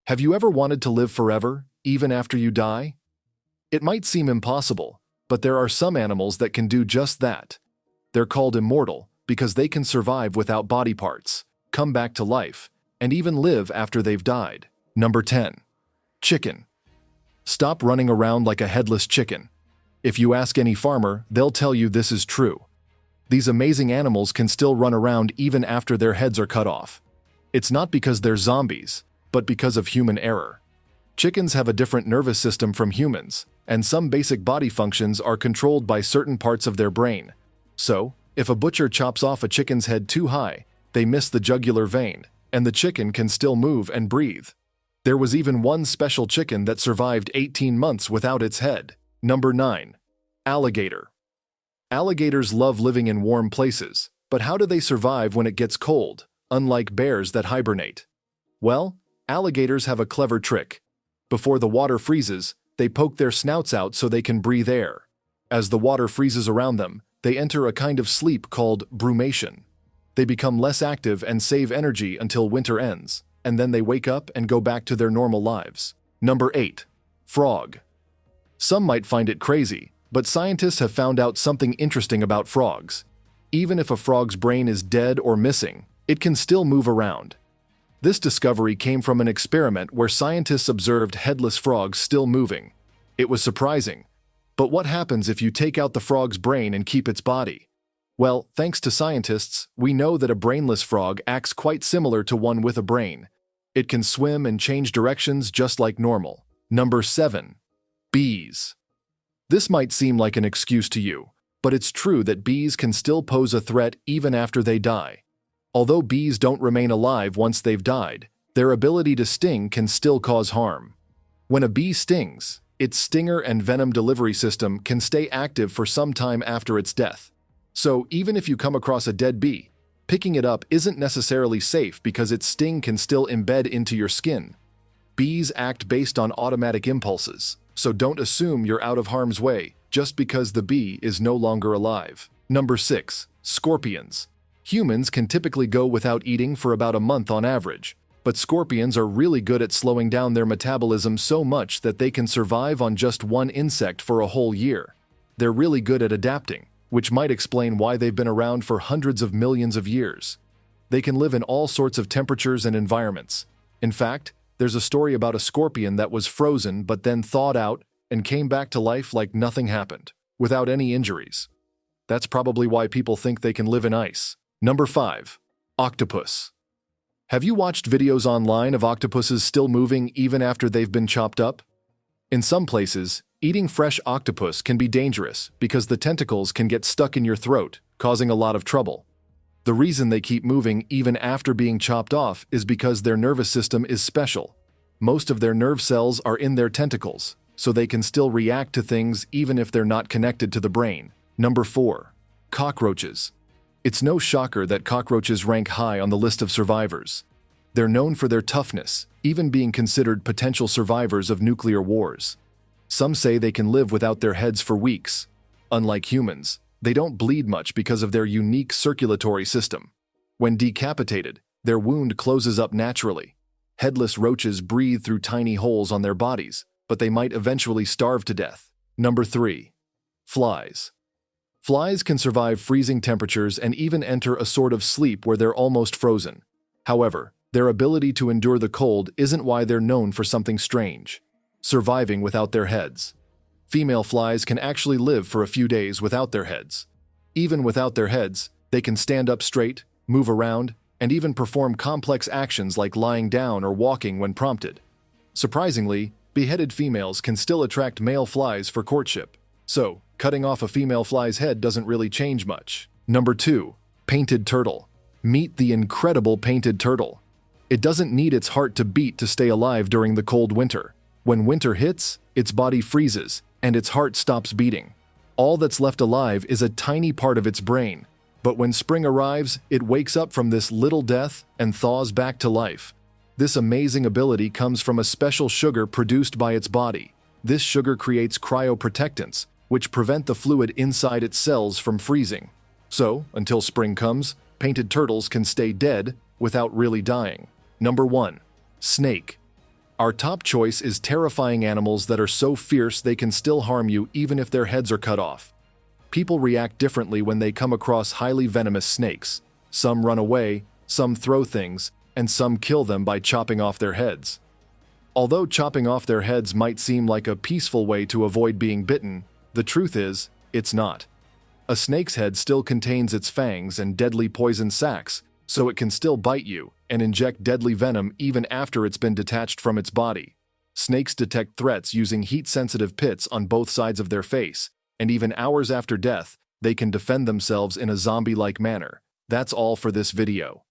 Have you ever wanted to live forever, even after you die? It might seem impossible, but there are some animals that can do just that. They're called immortal because they can survive without body parts, come back to life, and even live after they've died. Number 10. Chicken. Stop running around like a headless chicken. If you ask any farmer, they'll tell you this is true. These amazing animals can still run around even after their heads are cut off. It's not because they're zombies, but because of human error. Chickens have a different nervous system from humans, and some basic body functions are controlled by certain parts of their brain. So, if a butcher chops off a chicken's head too high, they miss the jugular vein, and the chicken can still move and breathe. There was even one special chicken that survived 18 months without its head. Number 9. Alligator. Alligators love living in warm places, but how do they survive when it gets cold, unlike bears that hibernate? Well, alligators have a clever trick. Before the water freezes, they poke their snouts out so they can breathe air. As the water freezes around them, they enter a kind of sleep called brumation. They become less active and save energy until winter ends, and then they wake up and go back to their normal lives. Number 8. Frog. Some might find it crazy, but scientists have found out something interesting about frogs. Even if a frog's brain is dead or missing, it can still move around. This discovery came from an experiment where scientists observed headless frogs still moving. It was surprising. But what happens if you take out the frog's brain and keep its body? Well, thanks to scientists, we know that a brainless frog acts quite similar to one with a brain. It can swim and change directions just like normal. Number 7. Bees. This might seem like an excuse to you, but it's true that bees can still pose a threat even after they die. Although bees don't remain alive once they've died, their ability to sting can still cause harm. When a bee stings, its stinger and venom delivery system can stay active for some time after its death. So even if you come across a dead bee, picking it up isn't necessarily safe because its sting can still embed into your skin. Bees act based on automatic impulses, so don't assume you're out of harm's way just because the bee is no longer alive. Number 6. Scorpions. Humans can typically go without eating for about a month on average, but scorpions are really good at slowing down their metabolism so much that they can survive on just one insect for a whole year. They're really good at adapting, which might explain why they've been around for hundreds of millions of years. They can live in all sorts of temperatures and environments. In fact, there's a story about a scorpion that was frozen but then thawed out and came back to life like nothing happened, without any injuries. That's probably why people think they can live in ice. Number 5. Octopus. Have you watched videos online of octopuses still moving even after they've been chopped up? In some places, eating fresh octopus can be dangerous because the tentacles can get stuck in your throat, causing a lot of trouble. The reason they keep moving even after being chopped off is because their nervous system is special. Most of their nerve cells are in their tentacles, so they can still react to things even if they're not connected to the brain. Number 4. Cockroaches. It's no shocker that cockroaches rank high on the list of survivors. They're known for their toughness, even being considered potential survivors of nuclear wars. Some say they can live without their heads for weeks. Unlike humans, they don't bleed much because of their unique circulatory system. When decapitated, their wound closes up naturally. Headless roaches breathe through tiny holes on their bodies, but they might eventually starve to death. Number 3. Flies. Flies can survive freezing temperatures and even enter a sort of sleep where they're almost frozen. However, their ability to endure the cold isn't why they're known for something strange: surviving without their heads. Female flies can actually live for a few days without their heads. Even without their heads, they can stand up straight, move around, and even perform complex actions like lying down or walking when prompted. Surprisingly, beheaded females can still attract male flies for courtship. So, cutting off a female fly's head doesn't really change much. Number 2. Painted turtle. Meet the incredible painted turtle. It doesn't need its heart to beat to stay alive during the cold winter. When winter hits, its body freezes, and its heart stops beating. All that's left alive is a tiny part of its brain. But when spring arrives, it wakes up from this little death and thaws back to life. This amazing ability comes from a special sugar produced by its body. This sugar creates cryoprotectants, which prevent the fluid inside its cells from freezing. So, until spring comes, painted turtles can stay dead without really dying. Number 1. Snake. Our top choice is terrifying animals that are so fierce they can still harm you even if their heads are cut off. People react differently when they come across highly venomous snakes. Some run away, some throw things, and some kill them by chopping off their heads. Although chopping off their heads might seem like a peaceful way to avoid being bitten, the truth is, it's not. A snake's head still contains its fangs and deadly poison sacs, so it can still bite you and inject deadly venom even after it's been detached from its body. Snakes detect threats using heat-sensitive pits on both sides of their face, and even hours after death, they can defend themselves in a zombie-like manner. That's all for this video.